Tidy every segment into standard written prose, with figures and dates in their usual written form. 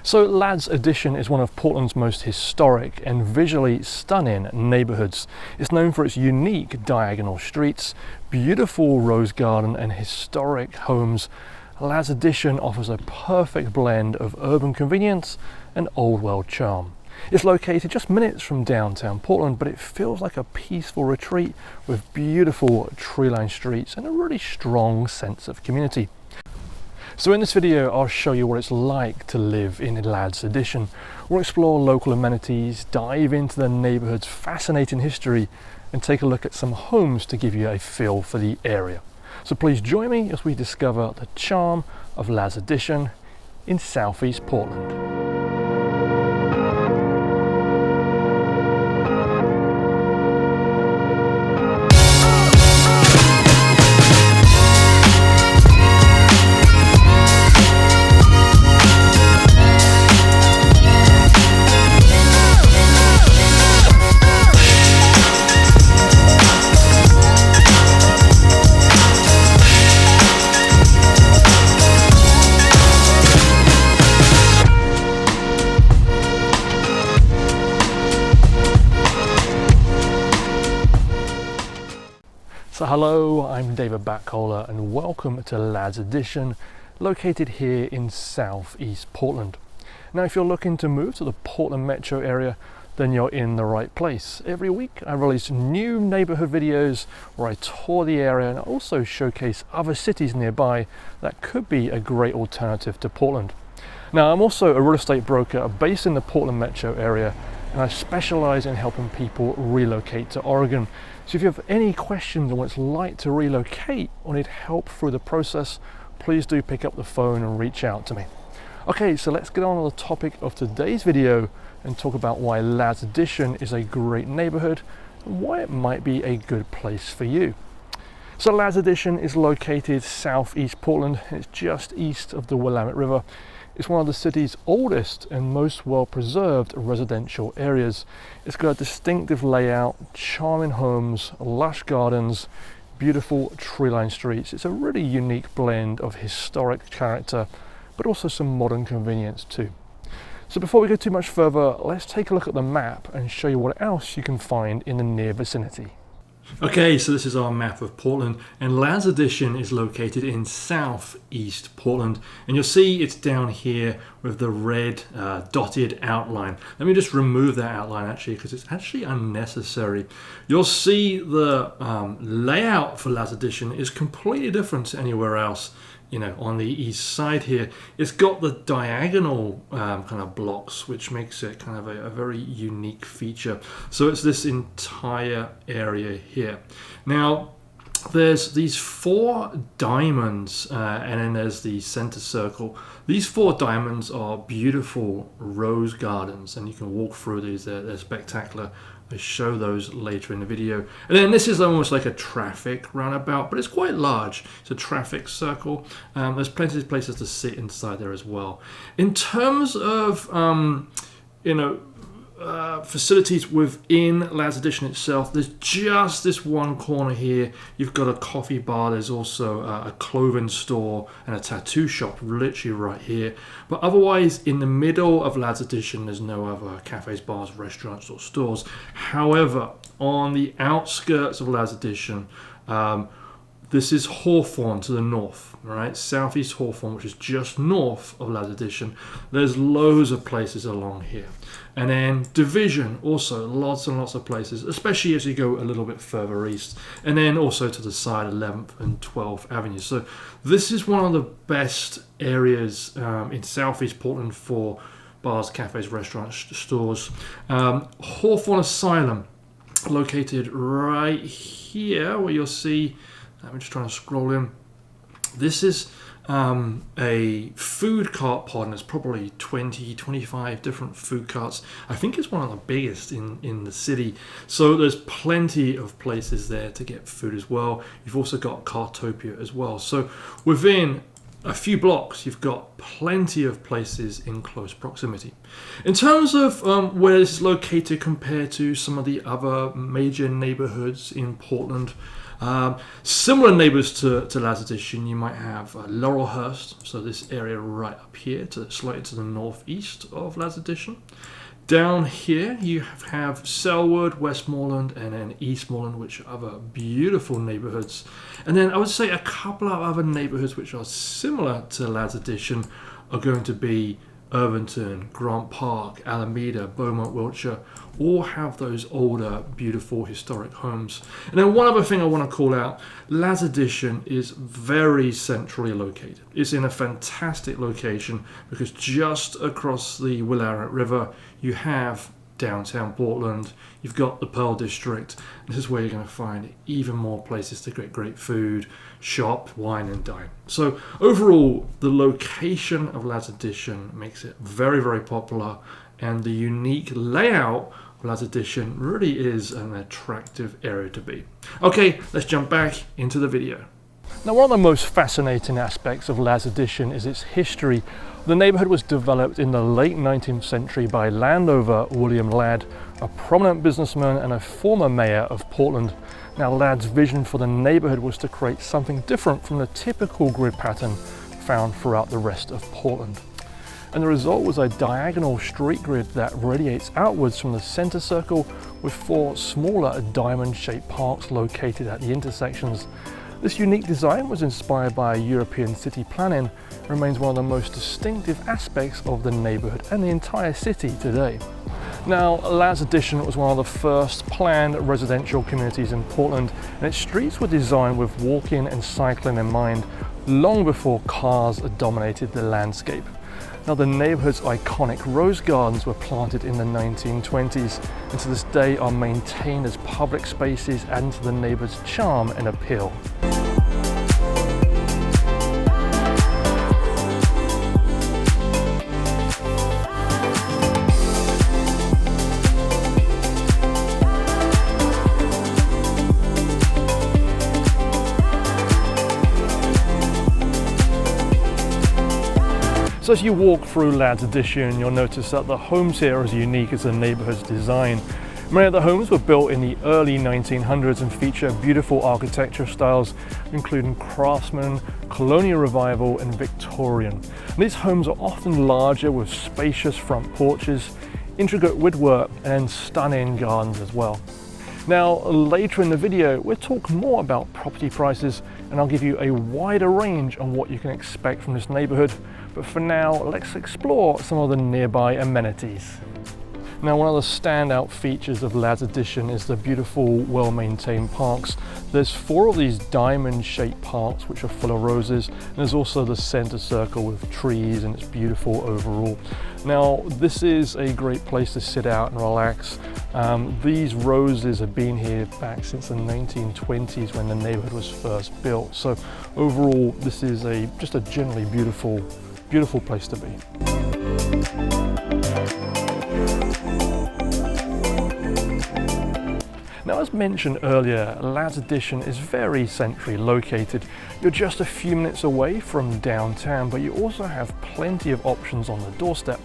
So Ladd's Addition is one of Portland's most historic and visually stunning neighborhoods. It's known for its unique diagonal streets, beautiful rose garden and historic homes. Ladd's Addition offers a perfect blend of urban convenience and old world charm. It's located just minutes from downtown Portland, but it feels like a peaceful retreat with beautiful tree-lined streets and a really strong sense of community. So in this video, I'll show you what it's like to live in Ladd's Addition. We'll explore local amenities, dive into the neighborhood's fascinating history, and take a look at some homes to give you a feel for the area. So please join me as we discover the charm of Ladd's Addition in Southeast Portland. So hello, I'm David Backholer and welcome to Ladd's Addition, located here in Southeast Portland. Now if you're looking to move to the Portland metro area, then you're in the right place. Every week I release new neighborhood videos where I tour the area and also showcase other cities nearby that could be a great alternative to Portland. Now I'm also a real estate broker based in the Portland metro area, and I specialize in helping people relocate to Oregon. So if you have any questions on what it's like to relocate or need help through the process, please do pick up the phone and reach out to me. Okay, so let's get on to the topic of today's video and talk about why Ladd's Addition is a great neighborhood and why it might be a good place for you. So Ladd's Addition is located southeast Portland. It's just east of the Willamette River. It's one of the city's oldest and most well-preserved residential areas. It's got a distinctive layout, charming homes, lush gardens, beautiful tree-lined streets. It's a really unique blend of historic character, but also some modern convenience too. So before we go too much further, let's take a look at the map and show you what else you can find in the near vicinity. Okay, so this is our map of Portland, and Ladd's Addition is located in southeast Portland, and you'll see it's down here with the red dotted outline. Let me just remove that outline actually, because it's actually unnecessary. You'll see the layout for Ladd's Addition is completely different to anywhere else. You know, on the east side here, it's got the diagonal kind of blocks, which makes it kind of a very unique feature. So it's this entire area here. Now, there's these four diamonds, and then there's the center circle. These four diamonds are beautiful rose gardens, and you can walk through these. They're spectacular. I show those later in the video. And then this is almost like a traffic roundabout, but it's quite large. It's a traffic circle. There's plenty of places to sit inside there as well. In terms of facilities within Ladd's Addition itself, there's just this one corner here. You've got a coffee bar. There's also a clothing store and a tattoo shop literally right here. But otherwise, in the middle of Ladd's Addition, there's no other cafes, bars, restaurants, or stores. However, on the outskirts of Ladd's Addition, this is Hawthorne to the north, right? Southeast Hawthorne, which is just north of Ladd's Addition. There's loads of places along here. And then Division, also lots and lots of places, especially as you go a little bit further east. And then also to the side, 11th and 12th Avenue. So this is one of the best areas in Southeast Portland for bars, cafes, restaurants, stores. Hawthorne Asylum, located right here, where you'll see, I'm just trying to scroll in. This is a food cart pod, and there's probably 20, 25 different food carts. I think it's one of the biggest in the city. So there's plenty of places there to get food as well. You've also got Cartopia as well. So within a few blocks, you've got plenty of places in close proximity. In terms of where this is located compared to some of the other major neighborhoods in Portland, Similar neighbours to Lads Addition, you might have Laurelhurst, so this area right up here, slightly to the northeast of Lads Addition. Down here you have Selwood, Westmoreland, and then Eastmoreland, which are other beautiful neighbourhoods. And then I would say a couple of other neighbourhoods which are similar to Lads Addition are going to be Irvington, Grant Park, Alameda, Beaumont, Wiltshire, all have those older, beautiful, historic homes. And then one other thing I want to call out, Lads Addition is very centrally located. It's in a fantastic location because just across the Willamette River, you have downtown Portland, you've got the Pearl District. This is where you're going to find even more places to get great food, shop, wine and dine. So overall, the location of Lads Addition makes it very, very popular, and the unique layout of Lads Addition really is an attractive area to be. Okay, let's jump back into the video. Now, one of the most fascinating aspects of Lads Addition is its history. The neighbourhood was developed in the late 19th century by landowner William Ladd, a prominent businessman and a former mayor of Portland. Now, Ladd's vision for the neighbourhood was to create something different from the typical grid pattern found throughout the rest of Portland. And the result was a diagonal street grid that radiates outwards from the centre circle with 4 smaller diamond-shaped parks located at the intersections. This unique design was inspired by European city planning and remains one of the most distinctive aspects of the neighbourhood and the entire city today. Now, Lads Addition was one of the first planned residential communities in Portland, and its streets were designed with walking and cycling in mind, long before cars dominated the landscape. Now, the neighbourhood's iconic rose gardens were planted in the 1920s and to this day are maintained as public spaces, adding to the neighbourhood's charm and appeal. So as you walk through Lads Addition, you'll notice that the homes here are as unique as the neighbourhood's design. Many of the homes were built in the early 1900s and feature beautiful architecture styles, including Craftsman, Colonial Revival and Victorian. And these homes are often larger with spacious front porches, intricate woodwork and stunning gardens as well. Now, later in the video, we'll talk more about property prices and I'll give you a wider range on what you can expect from this neighbourhood. But for now, let's explore some of the nearby amenities. Now, one of the standout features of Lads Addition is the beautiful, well-maintained parks. There's 4 of these diamond-shaped parks which are full of roses, and there's also the centre circle with trees, and it's beautiful overall. Now, this is a great place to sit out and relax. These roses have been here back since the 1920s when the neighbourhood was first built. So overall, this is just a generally beautiful place to be. Now, as mentioned earlier, Lads Addition is very centrally located. You're just a few minutes away from downtown, but you also have plenty of options on the doorstep.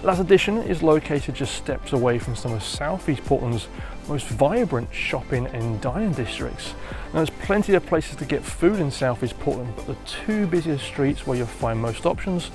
Lads Addition is located just steps away from some of Southeast Portland's most vibrant shopping and dining districts. Now, there's plenty of places to get food in Southeast Portland, but the 2 busiest streets where you'll find most options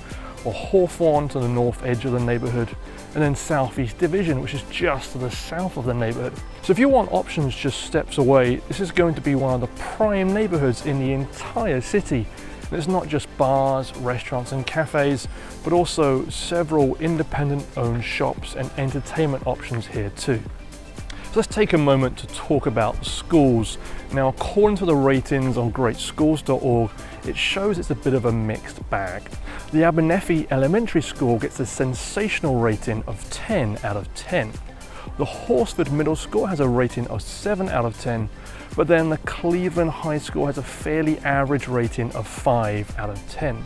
are Hawthorne to the north edge of the neighbourhood, and then Southeast Division, which is just to the south of the neighbourhood. So if you want options just steps away, this is going to be one of the prime neighbourhoods in the entire city. And it's not just bars, restaurants and cafes, but also several independent owned shops and entertainment options here too. So let's take a moment to talk about schools. Now, according to the ratings on greatschools.org, it shows it's a bit of a mixed bag. The Abernethy Elementary School gets a sensational rating of 10 out of 10. The Horsford Middle School has a rating of 7 out of 10, but then the Cleveland High School has a fairly average rating of 5 out of 10.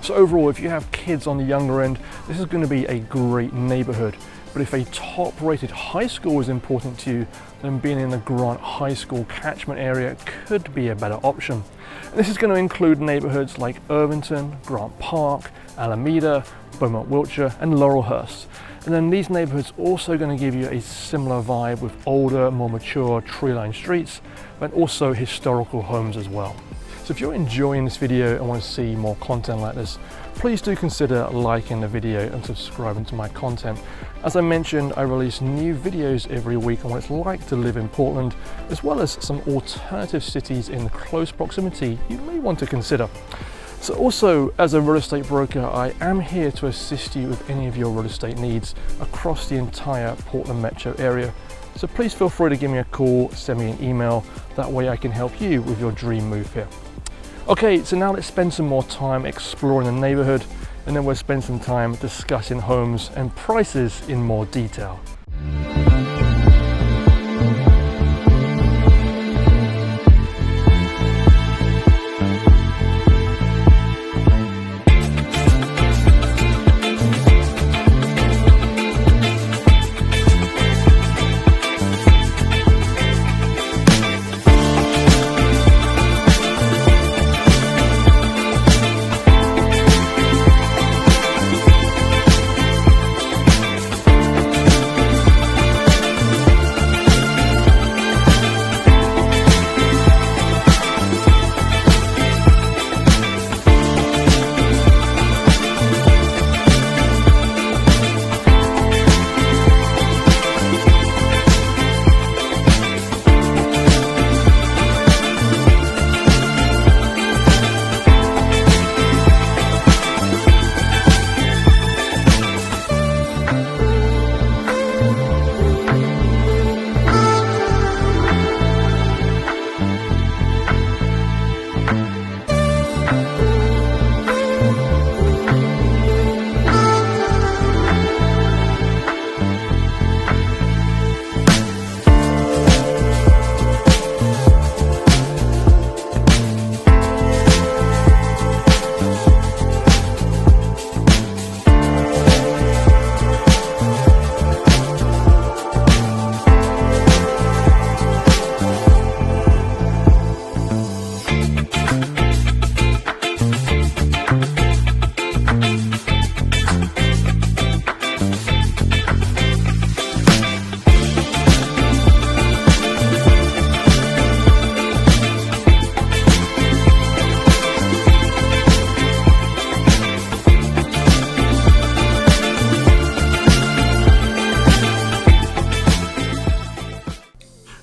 So overall, if you have kids on the younger end, this is going to be a great neighbourhood. But if a top-rated high school is important to you, then being in the Grant High School catchment area could be a better option. And this is going to include neighbourhoods like Irvington, Grant Park, Alameda, Beaumont, Wiltshire and Laurelhurst. And then these neighborhoods also going to give you a similar vibe with older, more mature tree-lined streets, but also historical homes as well. So if you're enjoying this video and want to see more content like this, please do consider liking the video and subscribing to my content. As I mentioned, I release new videos every week on what it's like to live in Portland, as well as some alternative cities in close proximity you may want to consider. So also, as a real estate broker, I am here to assist you with any of your real estate needs across the entire Portland metro area. So please feel free to give me a call, send me an email, that way I can help you with your dream move here. Okay, so now let's spend some more time exploring the neighborhood, and then we'll spend some time discussing homes and prices in more detail.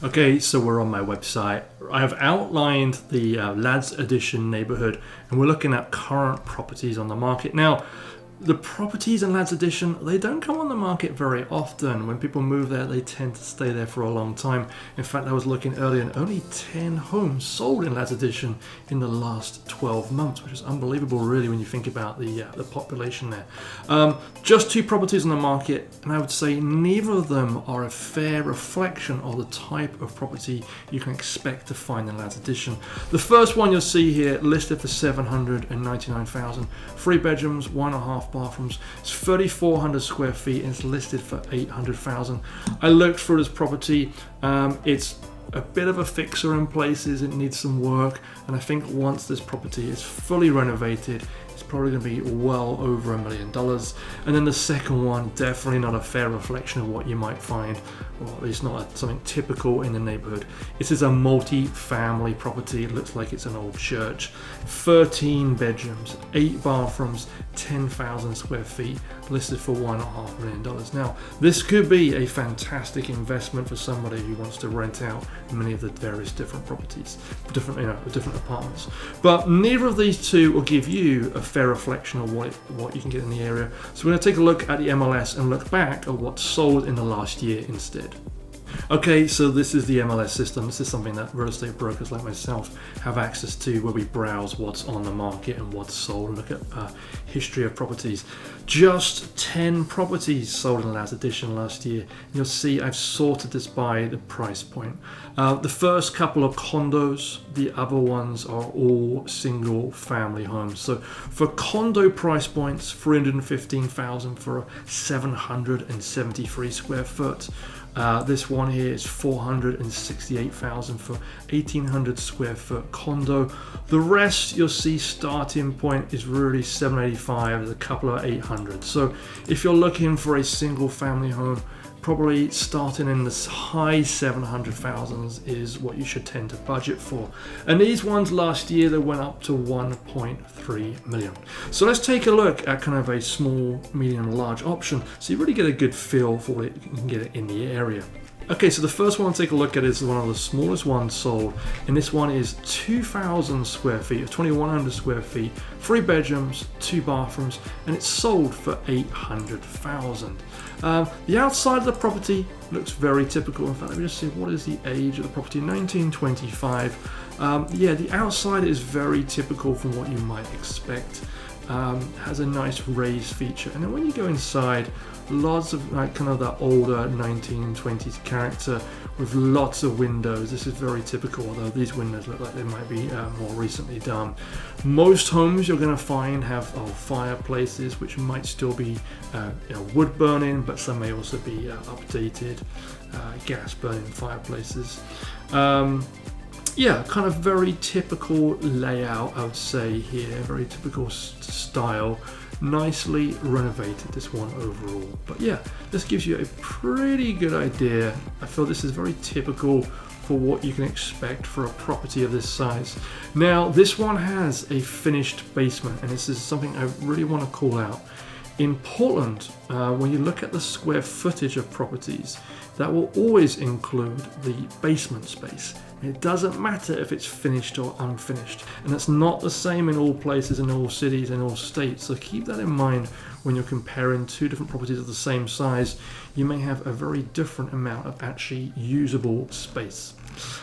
Okay, so we're on my website. I have outlined the Lads Edition neighborhood, and we're looking at current properties on the market. Now, the properties in Lads Edition, they don't come on the market very often. When people move there, they tend to stay there for a long time. In fact, I was looking earlier and only 10 homes sold in Lads Edition in the last 12 months, which is unbelievable really when you think about the population there. Just 2 properties on the market, and I would say neither of them are a fair reflection of the type of property you can expect to find in Lads Edition. The first one you'll see here listed for $799,000, 3 bedrooms, 1.5 bathrooms. It's 3,400 square feet and it's listed for $800,000. I looked through this property. It's a bit of a fixer in places. It needs some work, and I think once this property is fully renovated, it's probably going to be well over $1 million. And then the second one, definitely not a fair reflection of what you might find, or at least not something typical in the neighborhood. This is a multi-family property. It looks like it's an old church. 13 bedrooms, 8 bathrooms, 10,000 square feet, listed for $1.5 million. Now, this could be a fantastic investment for somebody who wants to rent out many of the various different properties, different apartments. But neither of these two will give you a fair reflection of what you can get in the area. So we're going to take a look at the MLS and look back at what's sold in the last year instead. Okay, so this is the MLS system. This is something that real estate brokers like myself have access to, where we browse what's on the market and what's sold and look at history of properties. Just 10 properties sold in Lads Edition last year. You'll see I've sorted this by the price point. The first couple are condos, the other ones are all single family homes. So for condo price points, $315,000 for a 773 square foot. This one here is 468,000 for 1,800 square foot condo. The rest you'll see starting point is really 785. There's a couple of 800. So if you're looking for a single family home, probably starting in the high 700,000s is what you should tend to budget for. And these ones last year, they went up to 1.3 million. So let's take a look at kind of a small, medium, large option, so you really get a good feel for what you can get in the area. Okay, so the first one to take a look at is one of the smallest ones sold, and this one is 2,000 square feet, 2,100 square feet, 3 bedrooms, 2 bathrooms, and it's sold for 800,000. The outside of the property looks very typical. In fact, let me just see, what is the age of the property? 1925. Yeah, the outside is very typical from what you might expect. Has a nice raised feature, and then when you go inside, lots of like kind of that older 1920s character with lots of windows. This is very typical, although these windows look like they might be more recently done. Most homes you're going to find have fireplaces, which might still be wood burning, but some may also be updated gas burning fireplaces. Yeah, kind of very typical layout, I would say here, very typical style, nicely renovated, this one overall. But yeah, this gives you a pretty good idea. I feel this is very typical for what you can expect for a property of this size. Now, this one has a finished basement, and this is something I really want to call out. In Portland, when you look at the square footage of properties, that will always include the basement space. It doesn't matter if it's finished or unfinished, and that's not the same in all places, in all cities, in all states. So keep that in mind when you're comparing two different properties of the same size. You may have a very different amount of actually usable space.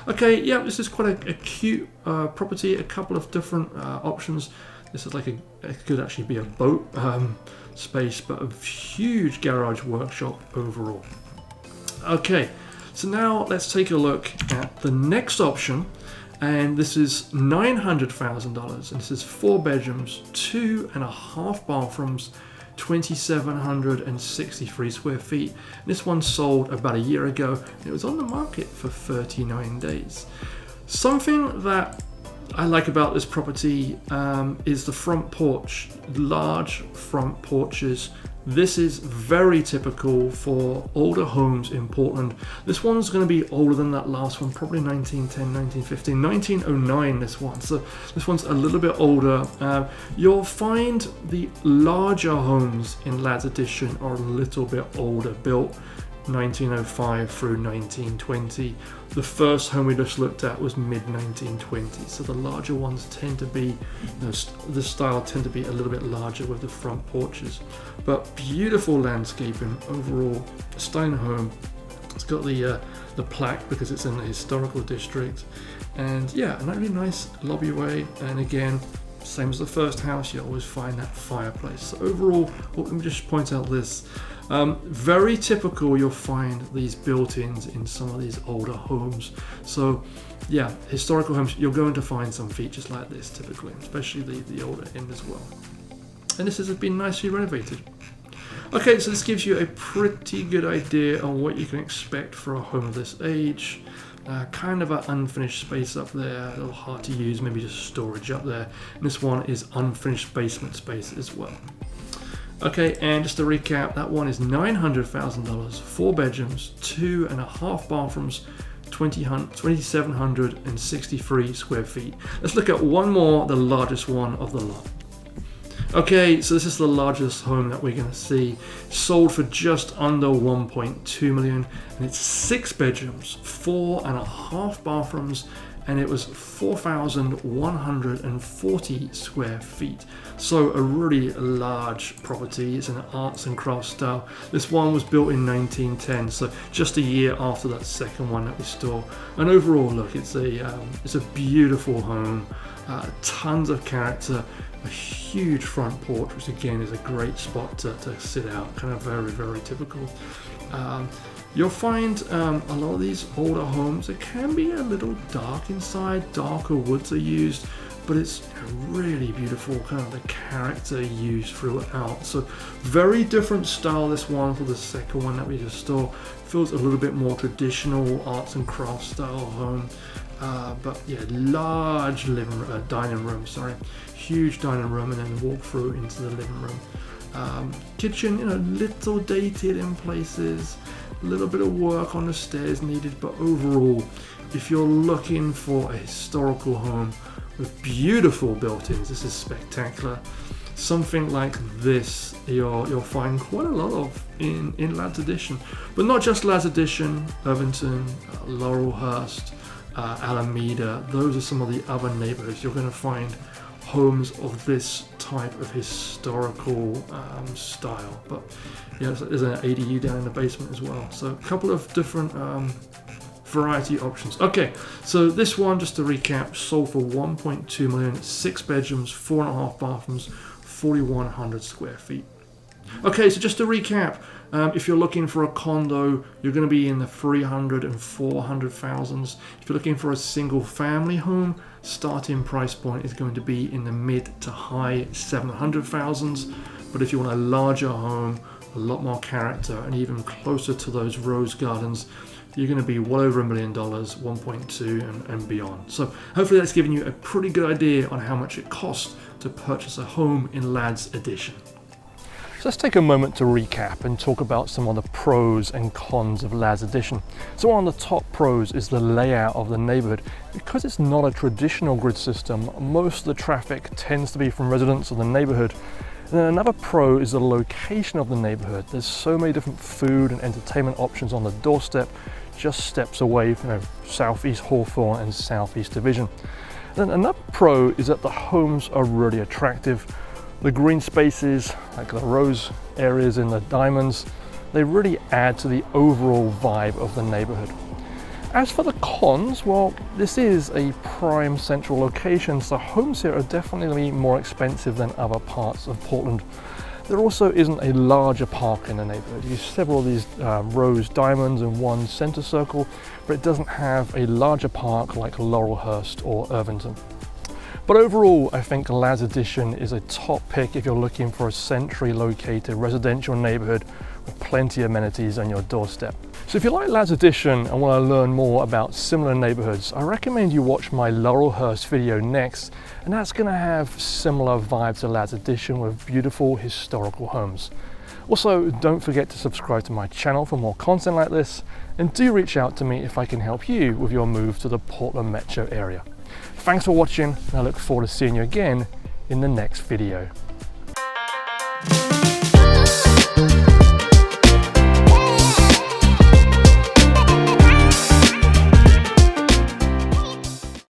Okay, yeah, this is quite a cute property. A couple of different options. This is like it could actually be a boat space, but a huge garage workshop overall. Okay, so now let's take a look at the next option, and this is $900,000, and this is 4 bedrooms, 2.5 bathrooms, 2,763 square feet. And this one sold about a year ago, and it was on the market for 39 days. Something that I like about this property is the front porch, large front porches. This is very typical for older homes in Portland. This one's going to be older than that last one, probably 1910, 1915, 1909 this one. So this one's a little bit older. You'll find the larger homes in Lads Edition are a little bit older, built 1905 through 1920. The first home we just looked at was mid-1920s, so the larger ones tend to be, the style tend to be a little bit larger with the front porches. But beautiful landscaping overall, stunning home. It's got the plaque because it's in the historical district, and yeah, a really nice lobby-way. And again, same as the first house, you always find that fireplace. So overall, let me just point out this. Very typical, you'll find these built-ins in some of these older homes. So yeah, historical homes, you're going to find some features like this typically, especially the older end as well. And this has been nicely renovated. Okay, so this gives you a pretty good idea on what you can expect for a home of this age. Kind of an unfinished space up there, a little hard to use, maybe just storage up there. And this one is unfinished basement space as well. Okay, and just to recap, that one is $900,000, 4 bedrooms, 2.5 bathrooms, 2,763 square feet. Let's look at one more, the largest one of the lot. Okay, so this is the largest home that we're going to see, sold for just under 1.2 million, and it's 6 bedrooms, 4.5 bathrooms, and it was 4,140 square feet. So a really large property. It's an arts and crafts style. This one was built in 1910, so just a year after that second one that we saw. And overall, look, it's a beautiful home, tons of character, a huge front porch, which again is a great spot to sit out, kind of very, very typical. You'll find a lot of these older homes, it can be a little dark inside, darker woods are used. but it's really beautiful, kind of the character used throughout. So very different style, this one, to the second one that we just saw. Feels a little bit more traditional arts and crafts style home. But yeah, large dining room, huge dining room, and then walk through into the living room. Kitchen, little dated in places, a little bit of work on the stairs needed, but overall, if you're looking for a historical home with beautiful built-ins, this is spectacular. Something like this you'll find quite a lot of in Lads Addition, but not just Lads Addition, Irvington, Laurelhurst, Alameda. Those are some of the other neighborhoods you're going to find homes of this type of historical style. But yeah, there's an ADU down in the basement as well, so a couple of different variety options. Okay, so this one, just to recap, sold for 1.2 million, 6 bedrooms, 4.5 bathrooms, 4,100 square feet. Okay, so just to recap, if you're looking for a condo, you're going to be in the 300 and 400 thousands. If you're looking for a single family home, starting price point is going to be in the mid to high 700 thousands. But if you want a larger home, a lot more character, and even closer to those rose gardens, you're going to be well over $1 million, 1.2 and beyond. So hopefully that's given you a pretty good idea on how much it costs to purchase a home in Lads Addition. So let's take a moment to recap and talk about some of the pros and cons of Lads Addition. So one of the top pros is the layout of the neighborhood. Because it's not a traditional grid system, most of the traffic tends to be from residents of the neighborhood. And then another pro is the location of the neighborhood. There's so many different food and entertainment options on the doorstep, just steps away from Southeast Hawthorne and Southeast Division. Then another pro is that the homes are really attractive. The green spaces, like the rose areas in the diamonds, they really add to the overall vibe of the neighborhood. As for the cons, well, this is a prime central location, so homes here are definitely more expensive than other parts of Portland. There also isn't a larger park in the neighborhood. You have several of these rose diamonds in one center circle, but it doesn't have a larger park like Laurelhurst or Irvington. But overall, I think Lads Addition is a top pick if you're looking for a centrally located residential neighborhood with plenty of amenities on your doorstep. So if you like Lads Addition and want to learn more about similar neighborhoods, I recommend you watch my Laurelhurst video next, and that's going to have similar vibes to Lads Addition with beautiful historical homes. Also, don't forget to subscribe to my channel for more content like this, and do reach out to me if I can help you with your move to the Portland metro area. Thanks for watching, and I look forward to seeing you again in the next video.